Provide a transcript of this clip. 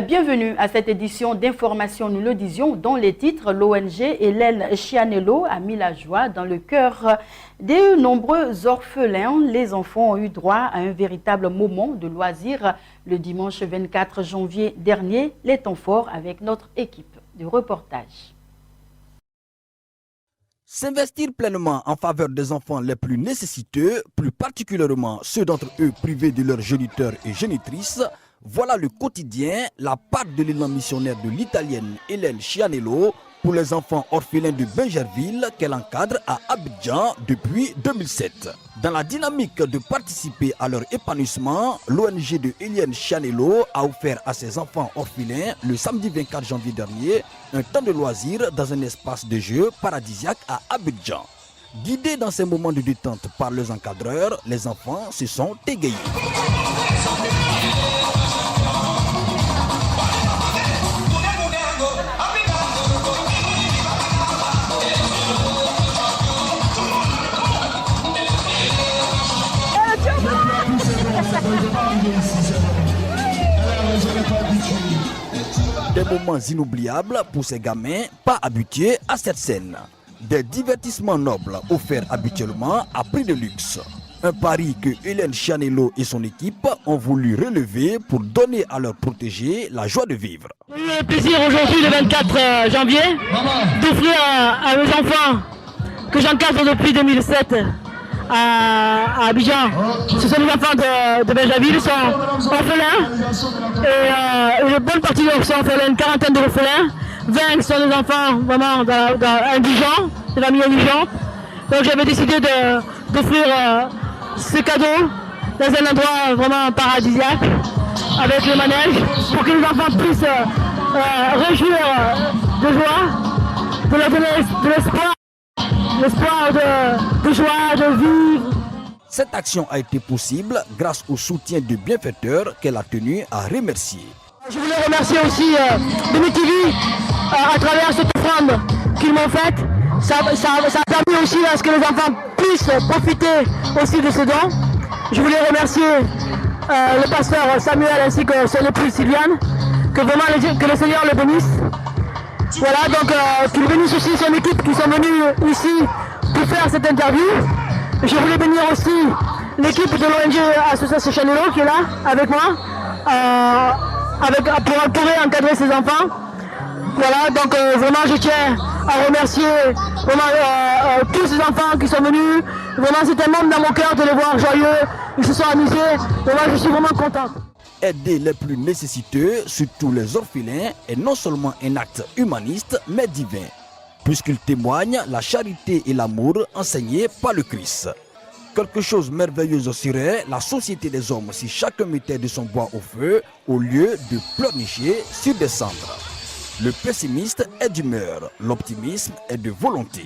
Bienvenue à cette édition d'information, nous le disions, dont les titres. L'ONG Hélène Chianello a mis la joie dans le cœur des nombreux orphelins. Les enfants ont eu droit à un véritable moment de loisir le dimanche 24 janvier dernier. Les temps forts avec notre équipe de reportage. S'investir pleinement en faveur des enfants les plus nécessiteux, plus particulièrement ceux d'entre eux privés de leurs géniteurs et génitrices, voilà le quotidien, la part de l'élan missionnaire de l'italienne Hélène Chianello pour les enfants orphelins de Bingerville qu'elle encadre à Abidjan depuis 2007. Dans la dynamique de participer à leur épanouissement, l'ONG de Hélène Chianello a offert à ses enfants orphelins le samedi 24 janvier dernier un temps de loisir dans un espace de jeu paradisiaque à Abidjan. Guidés dans ces moments de détente par leurs encadreurs, les enfants se sont égayés. Des moments inoubliables pour ces gamins pas habitués à cette scène. Des divertissements nobles offerts habituellement à prix de luxe. Un pari que Hélène Chianello et son équipe ont voulu relever pour donner à leurs protégés la joie de vivre. J'ai eu le plaisir aujourd'hui, le 24 janvier, d'offrir à mes enfants que j'encadre depuis 2007 à Abidjan. Ce sont les enfants de Bingerville, ils sont orphelins et une bonne partie sont orphelins, une quarantaine d'orphelins. 20 sont des enfants vraiment indigents, de la famille indigente. Donc j'avais décidé d'offrir ce cadeau dans un endroit vraiment paradisiaque avec le manège pour que les enfants puissent réjouir de joie, de leur donner de l'espoir. L'espoir de joie, de vivre. Cette action a été possible grâce au soutien de bienfaiteurs qu'elle a tenu à remercier. Je voulais remercier aussi Beni TV à travers cette offrande qu'ils m'ont faite. Ça a permis aussi à ce que les enfants puissent profiter aussi de ce don. Je voulais remercier le pasteur Samuel ainsi que son épouse Sylviane, que le Seigneur le bénisse. Voilà, donc qu'il bénisse aussi son équipe qui sont venus ici pour faire cette interview. Je voulais bénir aussi l'équipe de l'ONG Association Chianello qui est là avec moi, pour encadrer ses enfants. Voilà, donc vraiment je tiens à remercier vraiment, tous ces enfants qui sont venus. Vraiment c'est un monde dans mon cœur de les voir joyeux, ils se sont amusés, vraiment je suis vraiment contente. Aider les plus nécessiteux, surtout les orphelins, est non seulement un acte humaniste, mais divin, puisqu'il témoigne la charité et l'amour enseignés par le Christ. Quelque chose de merveilleux serait la société des hommes si chacun mettait de son bois au feu au lieu de pleurnicher sur des cendres. Le pessimiste est d'humeur, l'optimisme est de volonté.